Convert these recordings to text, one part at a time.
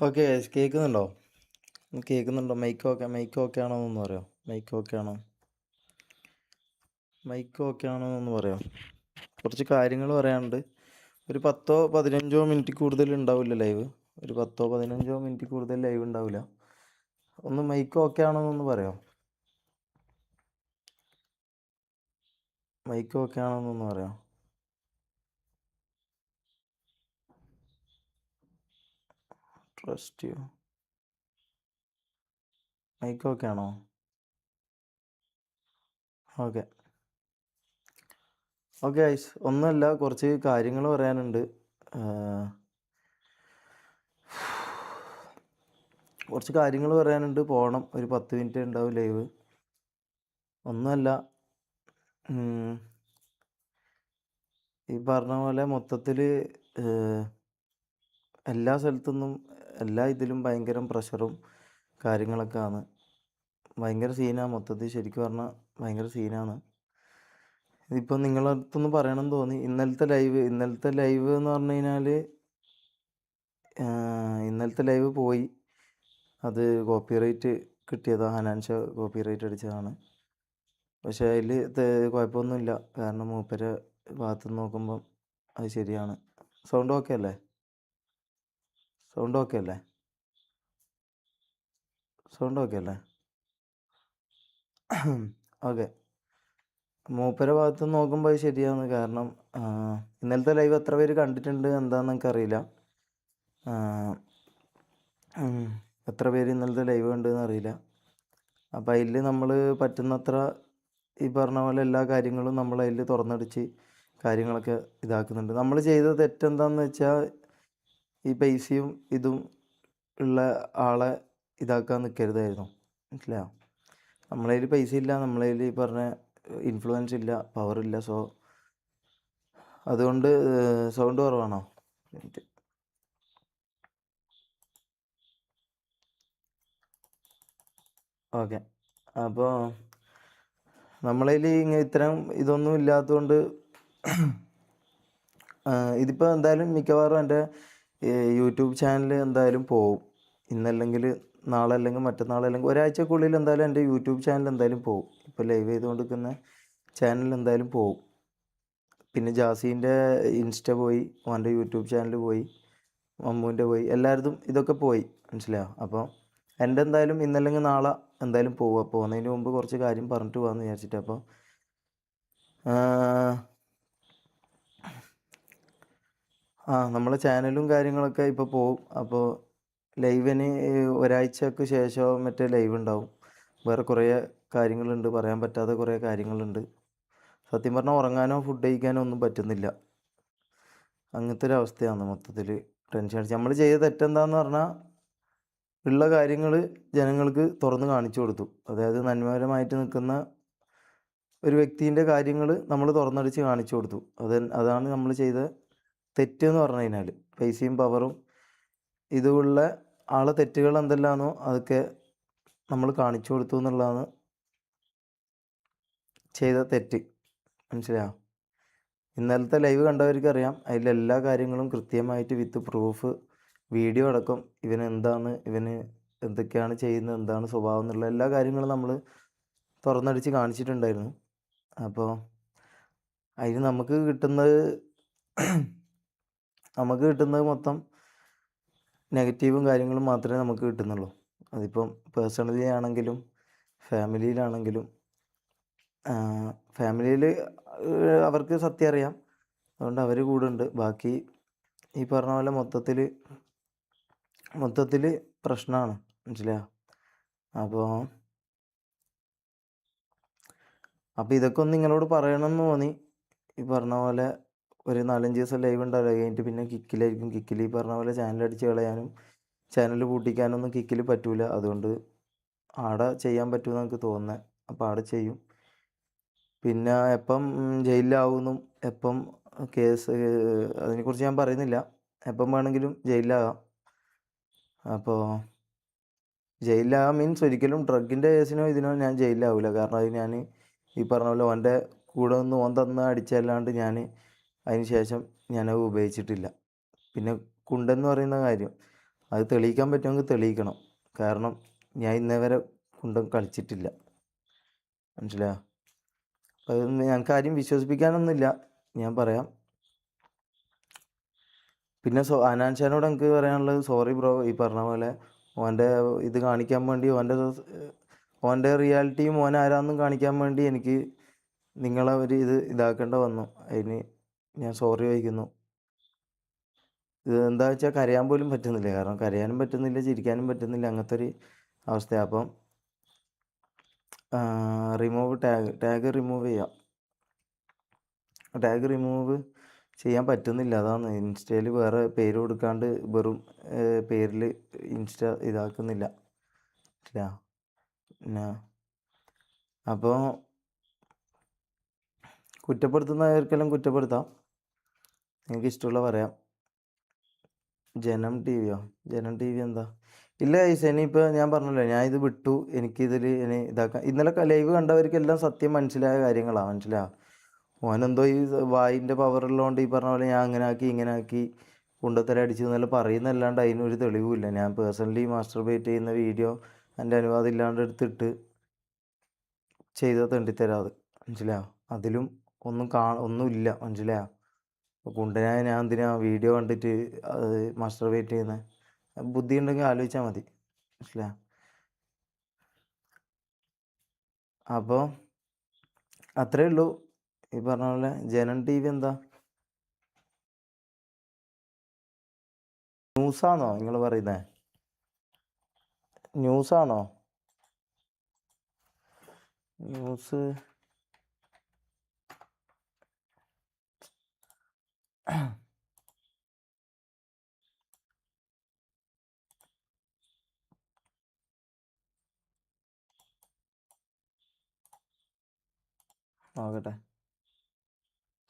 Okay. കേൾക്കുന്നുണ്ടോ? കേൾക്കുന്നുണ്ടോ? Mic okay ആണോ എന്നൊന്ന് പറയോ? മൈക്ക് ഓക്കെ ആണോ എന്ന് പറയോ? കുറച്ച് കാര്യങ്ങൾ പറയാനുണ്ട്. ഒരു 10-15 മിനിറ്റ് കൂടുതൽ ഉണ്ടാവില്ല ലൈവ്. ഒരു 10-15 മിനിറ്റ് കൂടുതൽ ലൈവ് ഉണ്ടാവില്ല. ഒന്ന് മൈക്ക് ഓക്കെ ആണോ എന്നൊന്ന് പറയോ? മൈക്ക് ഓക്കെ ആണോ എന്നൊന്ന് പറയോ? Trust you. മൈക്ക് ഓക്കെ ആണോ? ഓക്കെ. ഓക്കെ ഐസ്, ഒന്നുമല്ല, കുറച്ച് കാര്യങ്ങൾ പറയാനുണ്ട്. കുറച്ച് കാര്യങ്ങൾ പറയാനുണ്ട്. പോകണം. ഒരു 10 മിനിറ്റ് ഉണ്ടാവും ലൈവ്. ഒന്നുമല്ല, ഈ പറഞ്ഞ പോലെ മൊത്തത്തിൽ എല്ലാ സ്ഥലത്തുനിന്നും എല്ലാ ഇതിലും ഭയങ്കര പ്രഷറും കാര്യങ്ങളൊക്കെ ആണ്. ഭയങ്കര സീനാണ് മൊത്തത്തിൽ. ശരിക്കും പറഞ്ഞാൽ ഭയങ്കര സീനാണ്. ഇതിപ്പോൾ നിങ്ങളുടെ അടുത്തൊന്ന് പറയണമെന്ന് തോന്നി. ഇന്നലത്തെ ലൈവ് എന്ന് പറഞ്ഞു കഴിഞ്ഞാൽ ഇന്നലത്തെ ലൈവ് പോയി. അത് കോപ്പിറൈറ്റ് കിട്ടിയതാണ്. ഹനാൻഷ കോപ്പിറൈറ്റ് അടിച്ചതാണ്. പക്ഷേ അതിൽ കുഴപ്പമൊന്നുമില്ല. കാരണം മൂപ്പരെ ഭാഗത്ത് നിന്ന് നോക്കുമ്പം അത് ശരിയാണ്. സൗണ്ട് ഓക്കെ അല്ലേ? സൗണ്ട് ഓക്കെ അല്ലേ? ഓക്കെ. മൂപ്പരെ ഭാഗത്ത് നിന്ന് നോക്കുമ്പോൾ അത് ശരിയാണ്. കാരണം ഇന്നലത്തെ ലൈവ് എത്ര പേര് കണ്ടിട്ടുണ്ട് എന്താണെന്ന് എനിക്കറിയില്ല. എത്ര പേര് ഇന്നലത്തെ ലൈവ് കണ്ടെന്ന് അറിയില്ല. അപ്പം അതിൽ നമ്മൾ പറ്റുന്നത്ര ഈ പറഞ്ഞ പോലെ എല്ലാ കാര്യങ്ങളും നമ്മൾ അതിൽ തുറന്നടിച്ച് കാര്യങ്ങളൊക്കെ ഇതാക്കുന്നുണ്ട്. നമ്മൾ ചെയ്ത തെറ്റെന്താണെന്ന് വെച്ചാൽ ഈ പൈസയും ഇതും ഉള്ള ആളെ ഇതാക്കാൻ നിൽക്കരുതായിരുന്നു. മനസ്സിലായോ? നമ്മളെ കയ്യിൽ പൈസ ഇല്ല, നമ്മളെ കയ്യിൽ ഈ പറഞ്ഞ ഇൻഫ്ലുവൻസ് ഇല്ല, പവറില്ല. സോ അതുകൊണ്ട് സൗണ്ട് കുറവാണോ? ഓക്കെ. അപ്പോൾ നമ്മളതിൽ ഇത്തരം ഇതൊന്നും ഇല്ലാത്തതുകൊണ്ട് ഇതിപ്പോൾ എന്തായാലും മിക്കവാറും എൻ്റെ യൂട്യൂബ് ചാനൽ എന്തായാലും പോവും. ഇന്നല്ലെങ്കിൽ നാളെ, അല്ലെങ്കിൽ മറ്റന്നാൾ, അല്ലെങ്കിൽ ഒരാഴ്ചക്കുള്ളിൽ എന്തായാലും എൻ്റെ യൂട്യൂബ് ചാനൽ എന്തായാലും പോവും. ഇപ്പോൾ ലൈവ് ചെയ്തുകൊണ്ടിരിക്കുന്ന ചാനൽ എന്തായാലും പോവും. പിന്നെ ജാസീൻ്റെ ഇൻസ്റ്റ പോയി, അവൻ്റെ യൂട്യൂബ് ചാനൽ പോയി, മമ്മൂൻ്റെ പോയി, എല്ലായിടത്തും ഇതൊക്കെ പോയി. മനസ്സിലായോ? അപ്പോൾ എൻ്റെ എന്തായാലും ഇന്നല്ലെങ്കിൽ നാളെ എന്തായാലും പോവുക. പോകുന്നതിന് മുമ്പ് കുറച്ച് കാര്യം പറഞ്ഞിട്ട് പോകാമെന്ന് വിചാരിച്ചിട്ട്. അപ്പോൾ നമ്മളെ ചാനലും കാര്യങ്ങളൊക്കെ ഇപ്പോൾ പോവും. അപ്പോൾ ലൈവിന് ഒരാഴ്ചക്ക് ശേഷം മറ്റേ ലൈവ് ഉണ്ടാവും. വേറെ കുറേ കാര്യങ്ങളുണ്ട്, പറയാൻ പറ്റാത്ത കുറേ കാര്യങ്ങളുണ്ട്. സത്യം പറഞ്ഞാൽ ഉറങ്ങാനോ ഫുഡ് കഴിക്കാനോ ഒന്നും പറ്റുന്നില്ല. അങ്ങനത്തെ ഒരു അവസ്ഥയാണ് മൊത്തത്തിൽ. ടെൻഷൻ അടിച്ച് നമ്മൾ ചെയ്ത തെറ്റെന്താണെന്ന് പറഞ്ഞാൽ ഉള്ള കാര്യങ്ങൾ ജനങ്ങൾക്ക് തുറന്ന് കാണിച്ചു കൊടുത്തു. അതായത് നന്മപരമായിട്ട് നിൽക്കുന്ന ഒരു വ്യക്തിൻ്റെ കാര്യങ്ങൾ നമ്മൾ തുറന്നടിച്ച് കാണിച്ചു കൊടുത്തു. അതാണ് നമ്മൾ ചെയ്ത തെറ്റെന്ന് പറഞ്ഞു കഴിഞ്ഞാൽ. പൈസയും പവറും ഇതുള്ള ആളെ തെറ്റുകൾ എന്തെല്ലാമാണോ അതൊക്കെ നമ്മൾ കാണിച്ചു കൊടുത്തു എന്നുള്ളതാണ് ചെയ്ത തെറ്റ്. മനസ്സിലായോ? ഇന്നലത്തെ ലൈവ് കണ്ടവർക്കറിയാം. അതിലെല്ലാ കാര്യങ്ങളും കൃത്യമായിട്ട് വിത്ത് പ്രൂഫ്, വീഡിയോ അടക്കം, ഇവന് എന്തൊക്കെയാണ് ചെയ്യുന്നത്, എന്താണ് സ്വഭാവം എന്നുള്ള എല്ലാ കാര്യങ്ങളും നമ്മൾ തുറന്നടിച്ച് കാണിച്ചിട്ടുണ്ടായിരുന്നു. അപ്പോൾ അതിന് നമുക്ക് കിട്ടുന്നത് മൊത്തം നെഗറ്റീവും കാര്യങ്ങളും മാത്രമേ നമുക്ക് കിട്ടുന്നുള്ളൂ. അതിപ്പം പേഴ്സണലി ആണെങ്കിലും ഫാമിലിയിൽ അവർക്ക് സത്യം അറിയാം. അതുകൊണ്ട് അവർ കൂടെ ഉണ്ട്. ബാക്കി ഈ പറഞ്ഞ പോലെ മൊത്തത്തിൽ പ്രശ്നമാണ്. മനസ്സിലായോ? അപ്പോൾ ഇതൊക്കെ ഒന്ന് നിങ്ങളോട് പറയണമെന്ന് തോന്നി. ഈ പറഞ്ഞ പോലെ ഒരു 4-5 ദിവസം ലൈവ് ഉണ്ടാവില്ല. കഴിഞ്ഞിട്ട് പിന്നെ കിക്കിലായിരിക്കും. കിക്കിൽ ഈ പറഞ്ഞ പോലെ ചാനൽ അടിച്ച് കളയാനും ചാനൽ പൂട്ടിക്കാനൊന്നും കിക്കിൽ പറ്റൂല. അതുകൊണ്ട് ആടെ ചെയ്യാൻ പറ്റുമെന്ന് എനിക്ക് തോന്നുന്നത്. അപ്പോൾ ആടെ ചെയ്യും. പിന്നെ എപ്പം ജയിലിലാവുമെന്നും എപ്പം കേസ്, അതിനെക്കുറിച്ച് ഞാൻ പറയുന്നില്ല. എപ്പം വേണമെങ്കിലും ജയിലിലാകാം. അപ്പോൾ ജയിലിലാകാം മീൻസ് ഒരിക്കലും ഡ്രഗിൻ്റെ കേസിനോ ഇതിനോ ഞാൻ ജയിലിലാവില്ല. കാരണം അത് ഞാൻ ഈ പറഞ്ഞ പോലെ ഓൻ്റെ കൂടെ നിന്ന് ഓൻ തന്ന് അടിച്ചല്ലാണ്ട് അതിന് ശേഷം ഞാനത് ഉപയോഗിച്ചിട്ടില്ല. പിന്നെ കുണ്ടെന്ന് പറയുന്ന കാര്യം, അത് തെളിയിക്കാൻ പറ്റുമെങ്കിൽ തെളിയിക്കണം. കാരണം ഞാൻ ഇന്നേ വരെ കൊണ്ടും കളിച്ചിട്ടില്ല. മനസ്സിലായോ? അപ്പം അതൊന്നും ഞങ്ങൾക്ക് ആരും വിശ്വസിപ്പിക്കാനൊന്നുമില്ല. ഞാൻ പറയാം. പിന്നെ ഹനാൻ ഷാനോട് എനിക്ക് പറയാനുള്ളത്, സോറി ബ്രോ, ഈ പറഞ്ഞ പോലെ ഓൻ്റെ ഇത് കാണിക്കാൻ വേണ്ടി, ഓൻ്റെ റിയാലിറ്റിയും ഓൻ ആരാന്നും കാണിക്കാൻ വേണ്ടി എനിക്ക് നിങ്ങളെ ഒരു ഇതാക്കേണ്ട വന്നു. അതിന് ഞാൻ സോറി ചോദിക്കുന്നു. ഇത് എന്താ വെച്ചാൽ കരയാൻ പോലും പറ്റുന്നില്ല. കാരണം കരയാനും പറ്റുന്നില്ല, ചിരിക്കാനും പറ്റുന്നില്ല, അങ്ങനത്തെ ഒരു അവസ്ഥയാണ്. അപ്പം റിമൂവ് ടാഗ് റിമൂവ് ചെയ്യാം. ടാഗ് റിമൂവ് ചെയ്യാൻ പറ്റുന്നില്ല. അതാണ് ഇൻസ്റ്റയിൽ വേറെ പേര് കൊടുക്കാണ്ട് വെറും പേരിൽ ഇൻസ്റ്റ ഇതാക്കുന്നില്ല. പിന്നെ അപ്പോൾ കുറ്റപ്പെടുത്തുന്നവർക്കെല്ലാം കുറ്റപ്പെടുത്താം, നിങ്ങൾക്ക് ഇഷ്ടമുള്ള പറയാം. ജനം ടി വിയോ? ജനം ടി വി എന്താ? ഇല്ല ഗൈസ്, ഇനിയിപ്പോൾ ഞാൻ പറഞ്ഞല്ലോ, ഞാൻ ഇത് വിട്ടു. എനിക്കിതിൽ ഇനി ഇതാക്കാം. ഇന്നലെ ലൈവ് കണ്ടവർക്കെല്ലാം സത്യം മനസ്സിലായ കാര്യങ്ങളാണ്. മനസ്സിലായോ? ഓനെന്തോ ഈ വായിൻ്റെ പവറുള്ളതുകൊണ്ട് ഈ പറഞ്ഞ പോലെ ഞാൻ അങ്ങനെ ആക്കി ഇങ്ങനെ ആക്കി കുണ്ടത്തല അടിച്ചു എന്നെല്ലാം പറയുന്നല്ലാണ്ട് അതിനൊരു തെളിവുമില്ല. ഞാൻ പേഴ്സണലി മാസ്റ്റർബേറ്റ് ചെയ്യുന്ന വീഡിയോ എൻ്റെ അനുവാദം ഇല്ലാണ്ട് എടുത്തിട്ട് ചെയ്ത തെണ്ടിത്തരാത്. മനസ്സിലായോ? അതിലും ഒന്നുമില്ല. മനസ്സിലായോ? കുണ്ടനായ ഞാൻ എന്തിനാ വീഡിയോ കണ്ടിട്ട് അത് മാസ്റ്റർബേറ്റ് ചെയ്യുന്നത്? ബുദ്ധി ഉണ്ടെങ്കിൽ ആലോചിച്ചാൽ മതി. മനസ്സിലായോ? അപ്പോൾ അത്രയേ ഉള്ളൂ. ഈ പറഞ്ഞ പോലെ ജനം ടി വി എന്താ ന്യൂസാണോ നിങ്ങൾ പറയുന്നത്? ന്യൂസാണോ? ന്യൂസ് നോക്കട്ടെ.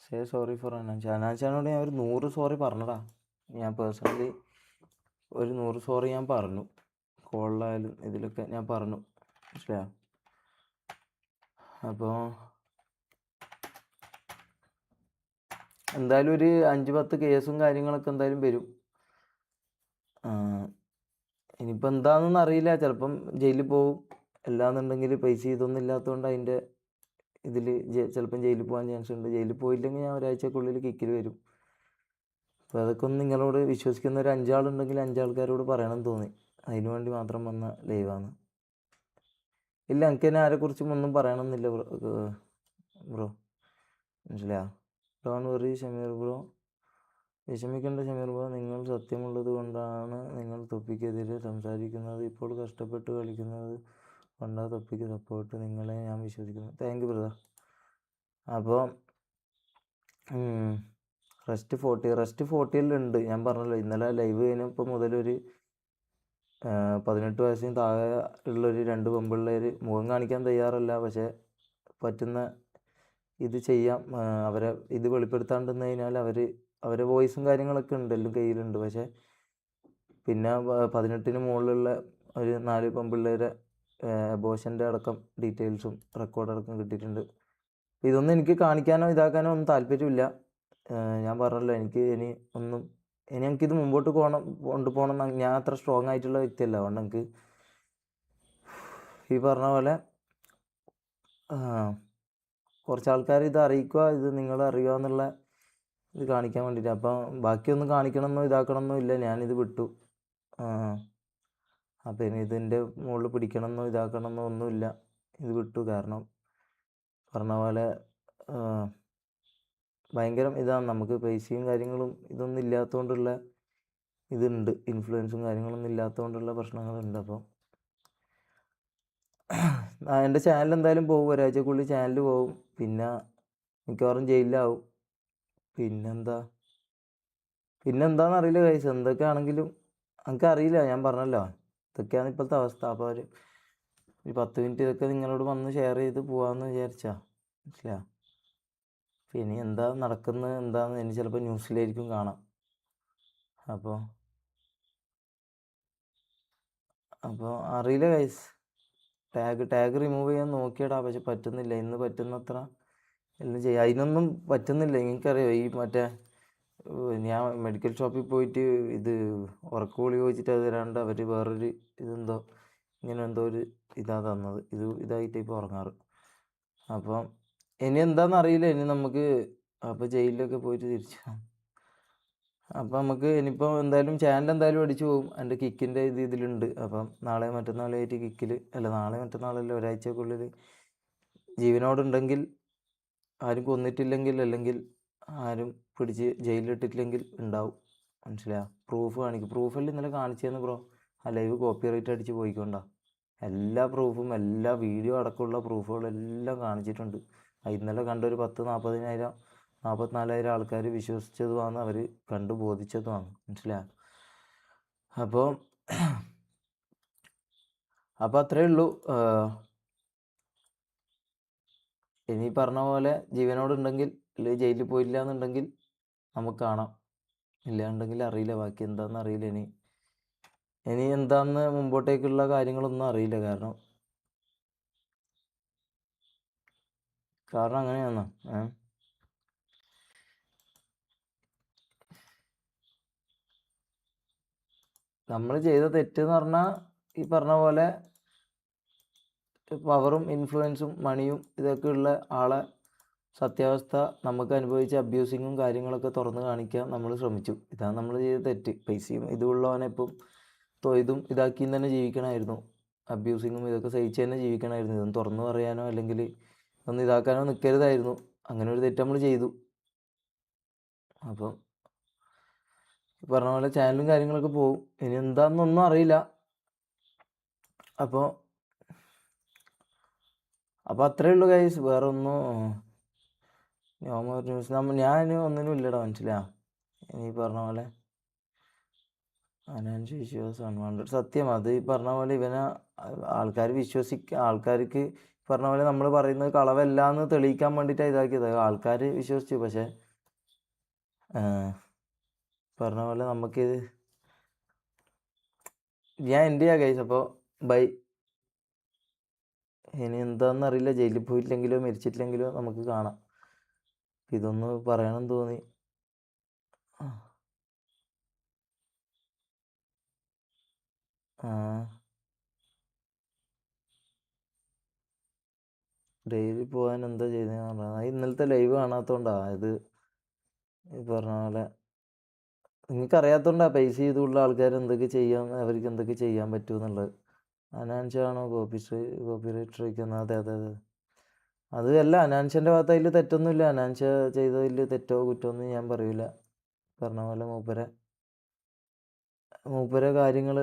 സേ സോറി ഫോർ അനാൻഷാനോട് ഞാൻ ഒരു 100 സോറി പറഞ്ഞടാ. ഞാൻ പേഴ്സണലി ഒരു 100 സോറി ഞാൻ പറഞ്ഞു. കോളിലായാലും ഇതിലൊക്കെ ഞാൻ പറഞ്ഞു. മനസ്സിലായോ? അപ്പോൾ എന്തായാലും ഒരു 5-10 കേസും കാര്യങ്ങളൊക്കെ എന്തായാലും വരും. ഇനിയിപ്പോൾ എന്താണെന്നൊന്നും അറിയില്ല. ചിലപ്പം ജയിലിൽ പോവും. അല്ലാന്നുണ്ടെങ്കിൽ പൈസ ഇതൊന്നും ഇല്ലാത്തതുകൊണ്ട് അതിൻ്റെ ഇതിൽ ചിലപ്പം ജയിലിൽ പോകാൻ ചാൻസ് ഉണ്ട്. ജയിലിൽ പോയില്ലെങ്കിൽ ഞാൻ ഒരാഴ്ചക്കുള്ളിൽ കിക്കിൽ വരും. അപ്പോൾ അതൊക്കെ ഒന്ന് നിങ്ങളോട് വിശ്വസിക്കുന്ന ഒരു 5 ആളുണ്ടെങ്കിൽ 5 ആൾക്കാരോട് പറയണമെന്ന് തോന്നി. അതിനു വേണ്ടി മാത്രം വന്ന ലൈവാണ്. ഇല്ല, എനിക്ക് തന്നെ ആരെക്കുറിച്ചും ഒന്നും പറയണമെന്നില്ല ബ്രോ. മനസ്സിലായോ? Don't worry Shameer bro. വിഷമിക്കേണ്ട ഷമീർ ബ്രോ, നിങ്ങൾ സത്യമുള്ളത് കൊണ്ടാണ് നിങ്ങൾ തൊപ്പിക്കെതിരെ സംസാരിക്കുന്നത്. ഇപ്പോൾ കഷ്ടപ്പെട്ട് കളിക്കുന്നത് കൊണ്ടാണ് തൊപ്പിക്ക് സപ്പോർട്ട്. നിങ്ങളെ ഞാൻ വിശ്വസിക്കുന്നു. Thank you brother. അപ്പോൾ റെസ്റ്റ് 40 ഞാൻ പറഞ്ഞല്ലോ, ഇന്നലെ ലൈവ് കഴിഞ്ഞപ്പോൾ മുതലൊരു 18 വയസ്സിന് താഴെ ഉള്ളൊരു 2 പെൺപിള്ളേർ മുഖം കാണിക്കാൻ തയ്യാറല്ല. പക്ഷേ പറ്റുന്ന ഇത് ചെയ്യാം. അവരെ ഇത് വെളിപ്പെടുത്താണ്ടെന്ന് കഴിഞ്ഞാൽ അവരെ വോയിസും കാര്യങ്ങളൊക്കെ ഉണ്ട്, എല്ലാം കയ്യിലുണ്ട്. പക്ഷേ പിന്നെ 18-ന് മുകളിലുള്ള ഒരു 4 പെൺപിള്ളേരെ അബോഷൻ്റെ അടക്കം ഡീറ്റെയിൽസും റെക്കോർഡടക്കം കിട്ടിയിട്ടുണ്ട്. ഇതൊന്നും എനിക്ക് കാണിക്കാനോ ഇതാക്കാനോ ഒന്നും താല്പര്യമില്ല. ഞാൻ പറഞ്ഞല്ലോ, ഇനി എനിക്കിത് മുമ്പോട്ട് കൊണ്ടുപോകണം. ഞാൻ അത്ര സ്ട്രോങ് ആയിട്ടുള്ള വ്യക്തിയല്ല. അതുകൊണ്ട് എനിക്ക് ഈ പറഞ്ഞ പോലെ കുറച്ച് ആൾക്കാർ ഇത് അറിയിക്കുക, ഇത് നിങ്ങൾ അറിയുക എന്നുള്ള ഇത് കാണിക്കാൻ വേണ്ടിയിട്ട്. അപ്പം ബാക്കിയൊന്നും കാണിക്കണമെന്നോ ഇതാക്കണമെന്നോ ഇല്ല. ഞാനിത് വിട്ടു. അപ്പം ഇനി ഇതിൻ്റെ മുകളിൽ പിടിക്കണമെന്നോ ഇതാക്കണമെന്നോ ഒന്നുമില്ല. ഇത് വിട്ടു. കാരണം പറഞ്ഞ പോലെ ഭയങ്കരം ഇതാണ്. നമുക്ക് പൈസയും കാര്യങ്ങളും ഇതൊന്നും ഇല്ലാത്തതുകൊണ്ടുള്ള ഇതുണ്ട്, ഇൻഫ്ലുവൻസും കാര്യങ്ങളൊന്നും ഇല്ലാത്തതുകൊണ്ടുള്ള പ്രശ്നങ്ങളുണ്ട്. അപ്പോൾ എൻ്റെ ചാനൽ എന്തായാലും പോകും. ഒരാഴ്ചക്കുള്ളിൽ ചാനൽ പോകും. പിന്നെ മിക്കവാറും ജയിലിലാവും. പിന്നെന്താണെന്ന് അറിയില്ല ഗൈസ്. എന്തൊക്കെ ആണെങ്കിലും എനിക്കറിയില്ല. ഞാൻ പറഞ്ഞല്ലോ, ഇതൊക്കെയാണ് ഇപ്പോഴത്തെ അവസ്ഥ. അപ്പോൾ ഒരു 10 മിനിറ്റ് ഇതൊക്കെ നിങ്ങളോട് വന്ന് ഷെയർ ചെയ്ത് പോകാമെന്ന് വിചാരിച്ചാ. മനസ്സിലായോ? ഇനി എന്താ നടക്കുന്നത് എന്താണെന്ന് ഇനി ചിലപ്പോൾ ന്യൂസിലായിരിക്കും കാണാം. അപ്പോൾ അറിയില്ല ഗൈസ്. ടാഗ് റിമൂവ് ചെയ്യാൻ നോക്കിയടാ, പക്ഷെ പറ്റുന്നില്ല. ഇന്ന് പറ്റുന്നത്ര എല്ലാം ചെയ്യാം. അതിനൊന്നും പറ്റുന്നില്ല. നിങ്ങൾക്കറിയോ, ഈ മറ്റേ ഞാൻ മെഡിക്കൽ ഷോപ്പിൽ പോയിട്ട് ഇത് ഉറക്ക ഗുളിക ചോദിച്ചിട്ട് അത് തരാണ്ട് അവർ വേറൊരു ഇതെന്തോ ഇങ്ങനെ എന്തോ ഒരു ഇതാ തന്നത്. ഇതായിട്ട് ഇപ്പോൾ ഉറങ്ങാറ്. അപ്പം ഇനി എന്താണെന്ന് അറിയില്ല. ഇനി നമുക്ക് അപ്പോൾ ജയിലിലൊക്കെ പോയിട്ട് തിരിച്ചു അപ്പം നമുക്ക് ഇനിയിപ്പോൾ എന്തായാലും ചാനൽ എന്തായാലും അടിച്ചു പോകും. എൻ്റെ കിക്കിൻ്റെ ഇതിലുണ്ട്. അപ്പം നാളെ മറ്റന്നാളായിട്ട് കിക്കിൽ നാളെ മറ്റന്നാളല്ല, ഒരാഴ്ചക്കുള്ളിൽ ജീവനോടുണ്ടെങ്കിൽ, ആരും കൊന്നിട്ടില്ലെങ്കിൽ, അല്ലെങ്കിൽ ആരും പിടിച്ച് ജയിലിലിട്ടിട്ടില്ലെങ്കിൽ ഉണ്ടാവും. മനസ്സിലായോ? പ്രൂഫ് കാണിക്കും. പ്രൂഫെല്ലാം ഇന്നലെ കാണിച്ചതെന്ന് ബ്രോ. ആ ലൈവ് കോപ്പിറൈറ്റ് അടിച്ച് പോയിക്കൊണ്ടാ. എല്ലാ പ്രൂഫും, എല്ലാ വീഡിയോ അടക്കമുള്ള പ്രൂഫുകളെല്ലാം കാണിച്ചിട്ടുണ്ട്. ഇന്നലെ കണ്ടൊരു 40,000 44,000 ആൾക്കാർ വിശ്വസിച്ചതുമാണ്, അവർ കണ്ടു ബോധിച്ചതുമാണ്. മനസ്സിലായോ? അപ്പോൾ അത്രയേ ഉള്ളൂ. ഇനി പറഞ്ഞ പോലെ ജീവനോടുണ്ടെങ്കിൽ, അല്ലെങ്കിൽ ജയിലിൽ പോയില്ല എന്നുണ്ടെങ്കിൽ നമുക്ക് കാണാം. ഇല്ലാണ്ടെങ്കിൽ അറിയില്ല, ബാക്കി എന്താണെന്ന് അറിയില്ല. ഇനി എന്താണെന്ന് മുമ്പോട്ടേക്കുള്ള കാര്യങ്ങളൊന്നും അറിയില്ല. കാരണം അങ്ങനെയാണോ? നമ്മൾ ചെയ്ത തെറ്റെന്ന് പറഞ്ഞാൽ ഈ പറഞ്ഞ പോലെ പവറും ഇൻഫ്ലുവൻസും മണിയും ഇതൊക്കെ ഉള്ള ആളെ സത്യാവസ്ഥ നമുക്ക് അനുഭവിച്ച അബ്യൂസിങ്ങും കാര്യങ്ങളൊക്കെ തുറന്ന് കാണിക്കാൻ നമ്മൾ ശ്രമിച്ചു. ഇതാണ് നമ്മൾ ചെയ്ത തെറ്റ്. പൈസയും ഇതുള്ളവനെ ഇപ്പം ഇതും ഇതാക്കി തന്നെ ജീവിക്കണമായിരുന്നു. അബ്യൂസിങ്ങും ഇതൊക്കെ സഹിച്ച് തന്നെ ജീവിക്കണമായിരുന്നു. ഇതൊന്നും തുറന്നു പറയാനോ അല്ലെങ്കിൽ ഒന്ന് ഇതാക്കാനോ നിൽക്കരുതായിരുന്നു. അങ്ങനെ ഒരു തെറ്റ് നമ്മൾ ചെയ്തു. അപ്പം പറഞ്ഞ പോലെ ചാനലും കാര്യങ്ങളൊക്കെ പോവും. ഇനി എന്താണെന്നൊന്നും അറിയില്ല. അപ്പോൾ അത്രയേ ഉള്ളൂ ഗൈസ്. വേറെ ഒന്നും ന്യൂസ് ഞാൻ ഒന്നിനും ഇല്ലടാ. മനസ്സിലാ? ഇനി പറഞ്ഞ പോലെ അനാൻഷ് വിശ്വാസ് 100 സത്യം. അത് ഈ പറഞ്ഞ പോലെ ഇവനെ ആൾക്കാർക്ക് പറഞ്ഞ പോലെ നമ്മൾ പറയുന്നത് കളവല്ല എന്ന് തെളിയിക്കാൻ വേണ്ടിയിട്ടാണ് ഇതാക്കിയത്. ആൾക്കാർ വിശ്വസിച്ചു. പക്ഷേ പറഞ്ഞ പോലെ നമുക്കിത് ഞാൻ എൻ്റെ ഗൈസ്. അപ്പോൾ ബൈ. ഇനി എന്താണെന്ന് അറിയില്ല. ജയിലിൽ പോയിട്ടില്ലെങ്കിലോ മരിച്ചിട്ടില്ലെങ്കിലോ നമുക്ക് കാണാം. ഇതൊന്ന് പറയണം തോന്നി. ഡെയിലി പോകാൻ എന്താ ചെയ്തതെന്ന് പറഞ്ഞാൽ ഇന്നലത്തെ ലൈവ് കാണാത്തതുകൊണ്ടാണ്. ഇത് ഈ പറഞ്ഞ പോലെ നിങ്ങൾക്കറിയാത്തതുകൊണ്ടാണ് പൈസ ചെയ്തുള്ള ആൾക്കാർ എന്തൊക്കെ ചെയ്യാൻ, അവർക്ക് എന്തൊക്കെ ചെയ്യാൻ പറ്റുമെന്നുള്ളത്. അനാൻഷാണോ കോപ്പിറൈറ്റ് സ്ട്രൈക്ക്? അതെ. അത് അല്ല, അനാൻഷൻ്റെ ഭാഗത്ത് അതിൽ തെറ്റൊന്നുമില്ല. അനാൻഷ ചെയ്തതിൽ തെറ്റോ കുറ്റമൊന്നും ഞാൻ പറയൂല. പറഞ്ഞ പോലെ മൂപ്പരെ കാര്യങ്ങൾ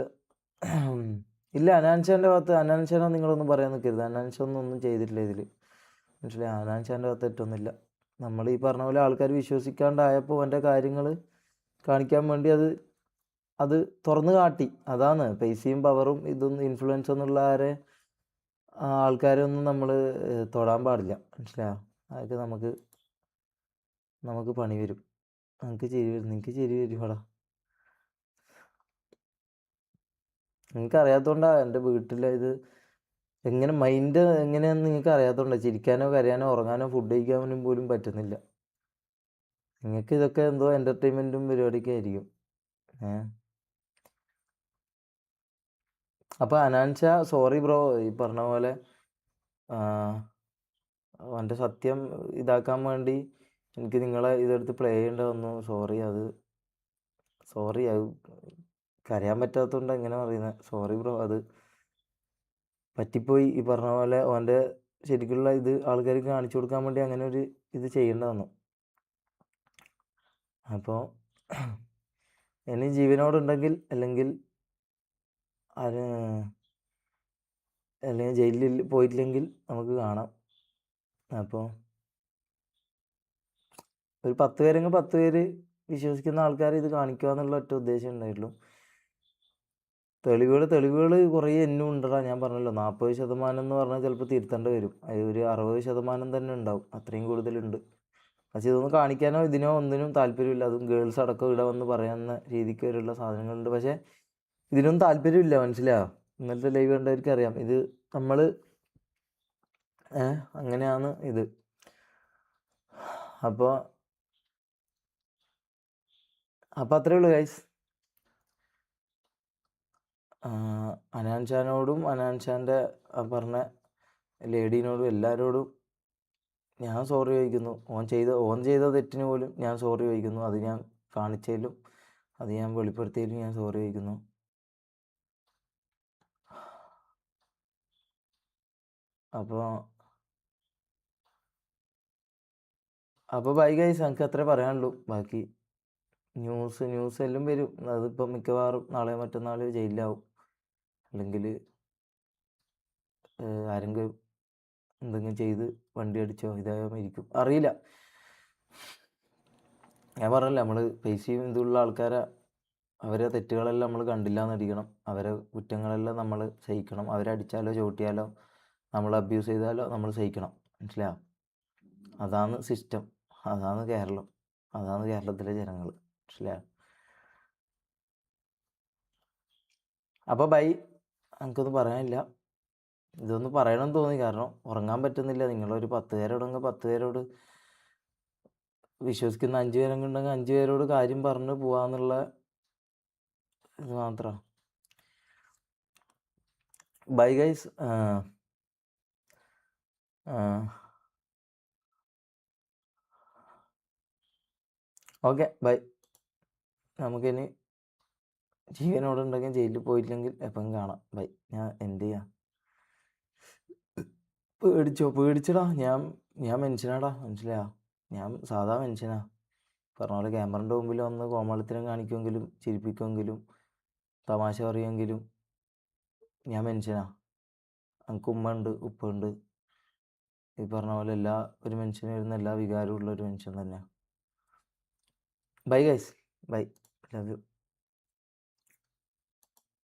ഇല്ല. അനാൻഷൻ്റെ ഭാഗത്ത് അനാൻഷനെ നിങ്ങളൊന്നും പറയാൻ നിൽക്കരുത്. അനാൻഷൊന്നും ചെയ്തിട്ടില്ല ഇതിൽ. മനസ്സിലായി? അനാൻഷൻ്റെ ഭാഗത്ത് തെറ്റൊന്നുമില്ല. നമ്മൾ ഈ പറഞ്ഞ പോലെ ആൾക്കാർ വിശ്വസിക്കാണ്ടായപ്പോൾ അവൻ്റെ കാര്യങ്ങൾ കാണിക്കാൻ വേണ്ടി അത് തുറന്ന് കാട്ടി. അതാണ് പൈസയും പവറും ഇതൊന്നും ഇൻഫ്ലുവൻസ് ഒന്നുള്ള ആൾക്കാരെ ഒന്നും നമ്മൾ തൊടാൻ പാടില്ല. മനസ്സിലായോ? അതൊക്കെ നമുക്ക് പണി വരും. നിങ്ങൾക്ക് ചിരി വരും അവിടെ. നിങ്ങൾക്ക് അറിയാത്തതുകൊണ്ടാണ് എൻ്റെ വീട്ടിലെ ഇത് എങ്ങനെ മൈൻഡ് എങ്ങനെയാണെന്ന് നിങ്ങൾക്ക് അറിയാത്തതുകൊണ്ടാണ്. ചിരിക്കാനോ കരയാനോ ഉറങ്ങാനോ ഫുഡ് കഴിക്കാനും പോലും പറ്റുന്നില്ല. നിങ്ങൾക്ക് ഇതൊക്കെ എന്തോ എൻ്റർടൈൻമെൻറ്റും പരിപാടിയൊക്കെ ആയിരിക്കും. അപ്പോൾ അനാൻഷ സോറി ബ്രോ. ഈ പറഞ്ഞ പോലെ അവൻ്റെ സത്യം ഇതാക്കാൻ വേണ്ടി എനിക്ക് നിങ്ങളെ ഇതെടുത്ത് പ്ലേ ചെയ്യേണ്ടി വന്നു. സോറി. അത് കരയാൻ പറ്റാത്തതുകൊണ്ട് എങ്ങനെ പറയുന്നത്. Sorry bro. അത് പറ്റിപ്പോയി. ഈ പറഞ്ഞ പോലെ അവൻ്റെ ശരിക്കുള്ള ഇത് ആൾക്കാർക്ക് കാണിച്ചു കൊടുക്കാൻ വേണ്ടി അങ്ങനെ ഒരു ഇത് ചെയ്യേണ്ടി വന്നു. അപ്പോൾ ഇനി ജീവനോടുണ്ടെങ്കിൽ അല്ലെങ്കിൽ ജയിലിൽ പോയിട്ടില്ലെങ്കിൽ നമുക്ക് കാണാം. അപ്പോൾ ഒരു 10 പേരെങ്കിൽ 10 പേര് വിശ്വസിക്കുന്ന ആൾക്കാർ ഇത് കാണിക്കുക എന്നുള്ള ഒറ്റ ഉദ്ദേശം ഉണ്ടായിട്ടുള്ളൂ. തെളിവുകൾ കുറേ എന്നും ഉണ്ടടാ. ഞാൻ പറഞ്ഞല്ലോ 40% എന്ന് പറഞ്ഞാൽ ചിലപ്പോൾ തിരുത്തേണ്ടി വരും. അത് ഒരു 60% തന്നെ ഉണ്ടാവും. അത്രയും കൂടുതലുണ്ട്. പക്ഷേ ഇതൊന്നും കാണിക്കാനോ ഇതിനോ ഒന്നിനും താല്പര്യമില്ല. അതും ഗേൾസ് അടക്കം ഇവിടെ വന്ന് പറയുന്ന രീതിക്ക് വരെയുള്ള സാധനങ്ങളുണ്ട്. പക്ഷേ ഇതിനൊന്നും താല്പര്യമില്ല. മനസ്സിലായോ? ഇന്നലത്തെ ലൈവ് കണ്ടവർക്ക് അറിയാം. ഇത് നമ്മൾ അങ്ങനെയാണ് ഇത്. അപ്പോൾ അപ്പോൾ അത്രേ ഉള്ളൂ ഗൈസ്. അനാൻ ഷാനോടും അനാൻ ഷാൻ്റെ പറഞ്ഞ ലേഡീനോടും എല്ലാവരോടും ഞാൻ സോറി ചോദിക്കുന്നു. ഓൻ ചെയ്ത തെറ്റിന് പോലും ഞാൻ സോറി ചോദിക്കുന്നു. അത് ഞാൻ കാണിച്ചതിലും അത് ഞാൻ വെളിപ്പെടുത്തിയതിലും ഞാൻ സോറി ചോദിക്കുന്നു. അപ്പോൾ ബൈ ഗൈസ്, എനിക്ക് അത്രേ പറയാനുള്ളൂ. ബാക്കി ന്യൂസ് എല്ലാം വരും. അതിപ്പോൾ മിക്കവാറും നാളെ മറ്റന്നാൾ ജയിലിലാവും, അല്ലെങ്കിൽ ആരെങ്കിലും എന്തെങ്കിലും ചെയ്ത് വണ്ടി അടിച്ചോ ഇതായിരിക്കും, അറിയില്ല. ഞാൻ പറഞ്ഞല്ലോ, നമ്മൾ പൈസയും ഇതുള്ള ആൾക്കാരെ അവരെ തെറ്റുകളെല്ലാം നമ്മൾ കണ്ടില്ല എന്നടിക്കണം. അവരെ കുറ്റങ്ങളെല്ലാം നമ്മൾ സഹിക്കണം. അവരടിച്ചാലോ ചവിട്ടിയാലോ നമ്മൾ അബ്യൂസ് ചെയ്താലോ നമ്മൾ സഹിക്കണം. മനസ്സിലായോ? അതാണ് സിസ്റ്റം, അതാണ് കേരളം, അതാണ് കേരളത്തിലെ ജനങ്ങൾ. മനസ്സിലായോ? അപ്പോൾ ബൈ, എനിക്കൊന്നും പറയാനില്ല. ഇതൊന്ന് പറയണമെന്ന് തോന്നി, കാരണം ഉറങ്ങാൻ പറ്റുന്നില്ല. നിങ്ങളൊരു 10 പേരോടെങ്കിൽ 10 പേരോട് വിശ്വസിക്കുന്ന 5 പേരെങ്കിലും ഉണ്ടെങ്കിൽ 5 പേരോട് കാര്യം പറഞ്ഞ് പോവാന്നുള്ള ഇത് മാത്രം. Bye guys. Okay bye. നമുക്കിനി ജീവനോടുണ്ടെങ്കിൽ ജയിലിൽ പോയില്ലെങ്കിൽ എപ്പം കാണാം. ബൈ. ഞാൻ എന്ത് ചെയ്യാം? പേടിച്ചടാ. ഞാൻ മനുഷ്യനാടാ, മനസ്സിലായോ? ഞാൻ സാധാ മനുഷ്യനാ. പറഞ്ഞ പോലെ ക്യാമറൻ്റെ മുമ്പിൽ വന്ന് കോമാളിത്തരം കാണിക്കുമെങ്കിലും ചിരിപ്പിക്കുമെങ്കിലും തമാശ പറയുമെങ്കിലും ഞാൻ മനുഷ്യനാ. എനിക്ക് ഉമ്മ ഉണ്ട്, ഉപ്പ ഉണ്ട്. ഈ പറഞ്ഞ പോലെ ഒരു മനുഷ്യന് വരുന്ന എല്ലാ വികാരവും ഉള്ള ഒരു മനുഷ്യൻ തന്നെയാണ്. Bye guys, bye. Love U.